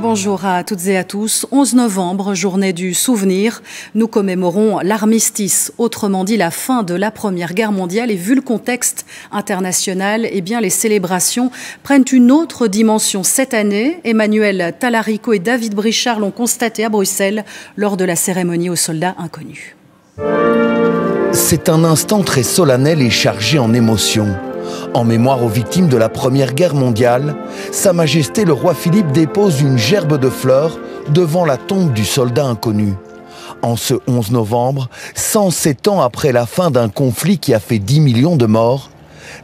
Bonjour à toutes et à tous. 11 novembre, journée du souvenir. Nous commémorons l'armistice, autrement dit la fin de la Première Guerre mondiale. Et vu le contexte international, eh bien, les célébrations prennent une autre dimension cette année. Emmanuel Talarico et David Brichard l'ont constaté à Bruxelles lors de la cérémonie aux soldats inconnus. C'est un instant très solennel et chargé en émotions. En mémoire aux victimes de la Première Guerre mondiale, Sa Majesté le roi Philippe dépose une gerbe de fleurs devant la tombe du soldat inconnu. En ce 11 novembre, 107 ans après la fin d'un conflit qui a fait 10 millions de morts,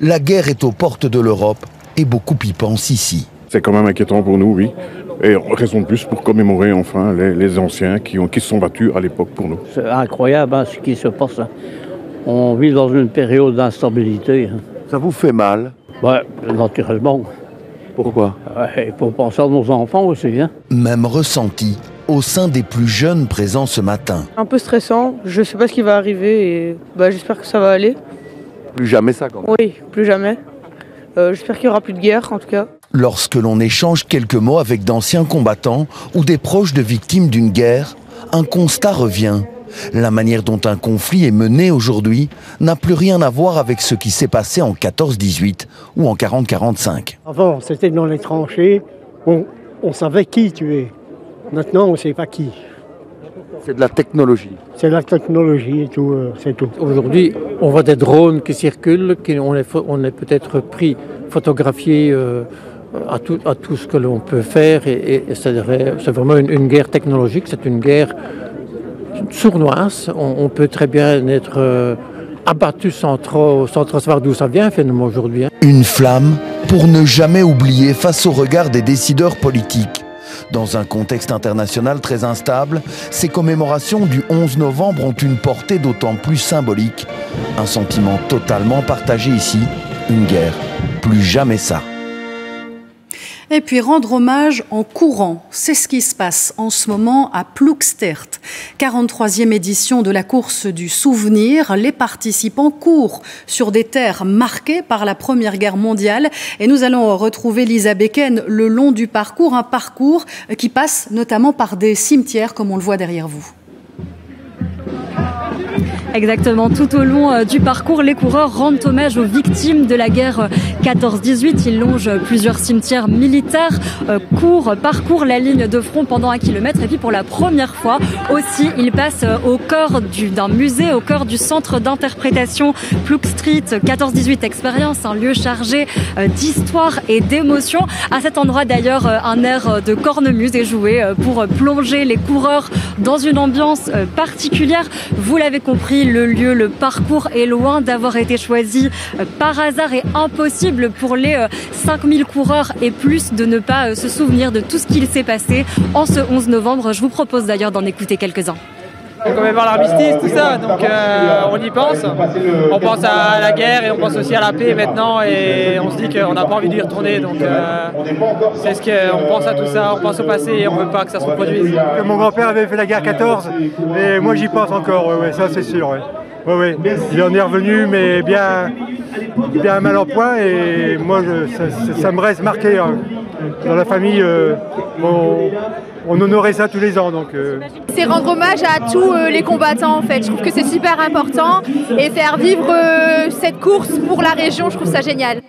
la guerre est aux portes de l'Europe et beaucoup y pensent ici. C'est quand même inquiétant pour nous, oui. Et raison de plus pour commémorer enfin les anciens qui se sont battus à l'époque pour nous. C'est incroyable ce qui se passe. On vit dans une période d'instabilité. Ça vous fait mal? Ouais, naturellement. Pourquoi? Il faut penser à nos enfants aussi. Même ressenti au sein des plus jeunes présents ce matin. Un peu stressant, je ne sais pas ce qui va arriver et j'espère que ça va aller. Plus jamais ça quand même. Oui, plus jamais. J'espère qu'il n'y aura plus de guerre en tout cas. Lorsque l'on échange quelques mots avec d'anciens combattants ou des proches de victimes d'une guerre, un constat revient. La manière dont un conflit est mené aujourd'hui n'a plus rien à voir avec ce qui s'est passé en 14-18 ou en 40-45. Avant, c'était dans les tranchées, on savait qui tuer. Maintenant, on ne sait pas qui. C'est de la technologie. C'est la technologie et tout, c'est tout. Aujourd'hui, on voit des drones qui circulent, on est peut-être pris, photographié à tout ce que l'on peut faire. Et c'est vraiment une guerre technologique, c'est une guerre sournoise. On peut très bien être abattu sans trop savoir d'où ça vient finalement aujourd'hui. Une flamme pour ne jamais oublier face au regard des décideurs politiques. Dans un contexte international très instable, ces commémorations du 11 novembre ont une portée d'autant plus symbolique. Un sentiment totalement partagé ici, une guerre, plus jamais ça. Et puis rendre hommage en courant, c'est ce qui se passe en ce moment à Ploegstert. 43e édition de la course du souvenir. Les participants courent sur des terres marquées par la Première Guerre mondiale. Et nous allons retrouver Lisa Becken le long du parcours, un parcours qui passe notamment par des cimetières comme on le voit derrière vous. Exactement, tout au long du parcours, les coureurs rendent hommage aux victimes de la guerre 14-18. Ils longent plusieurs cimetières militaires, parcourent la ligne de front pendant 1 kilomètre. Et puis pour la première fois aussi, ils passent au cœur d'un musée, au cœur du centre d'interprétation Ploegstert 14-18 Expérience, un lieu chargé d'histoire et d'émotion. À cet endroit d'ailleurs, un air de cornemuse est joué pour plonger les coureurs dans une ambiance particulière. Vous l'avez compris, le lieu, le parcours est loin d'avoir été choisi par hasard et impossible pour les 5000 coureurs et plus de ne pas se souvenir de tout ce qu'il s'est passé en ce 11 novembre. Je vous propose d'ailleurs d'en écouter quelques-uns. On commémore l'armistice, tout ça, donc on y pense. On pense à la guerre et on pense aussi à la paix maintenant et on se dit qu'on n'a pas envie d'y retourner. Donc c'est ce qu'on pense à tout ça, on pense au passé et on ne veut pas que ça se reproduise. Mon grand-père avait fait la guerre 14 et moi j'y pense encore, ouais, ça c'est sûr. Ouais. Il en est revenu mais bien mal en point et moi ça me reste marqué. Dans la famille, on honorait ça tous les ans. C'est rendre hommage à tous les combattants en fait. Je trouve que c'est super important et faire vivre cette course pour la région, je trouve ça génial.